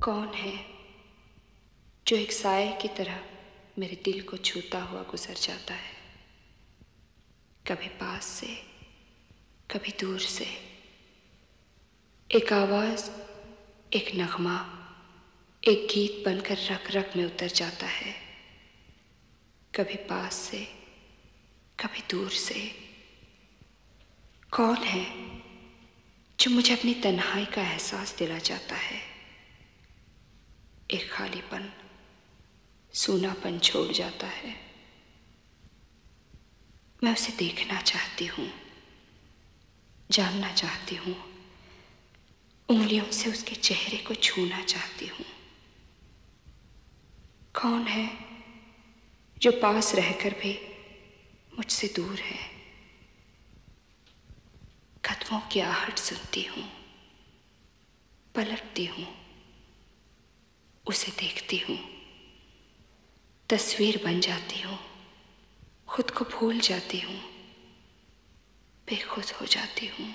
कौन है जो एक साए की तरह मेरे दिल को छूता हुआ गुजर जाता है, कभी पास से कभी दूर से। एक आवाज, एक नगमा, एक गीत बनकर रग रग में उतर जाता है, कभी पास से कभी दूर से। कौन है जो मुझे अपनी तन्हाई का एहसास दिला जाता है, एक खालीपन, सूनापन छोड़ जाता है। मैं उसे देखना चाहती हूँ, जानना चाहती हूँ, उंगलियों से उसके चेहरे को छूना चाहती हूँ। कौन है जो पास रहकर भी मुझसे दूर है। कदमों की आहट सुनती हूँ, पलटती हूँ, उसे देखती हूँ, तस्वीर बन जाती हूँ, खुद को भूल जाती हूँ, बेखुद हो जाती हूँ।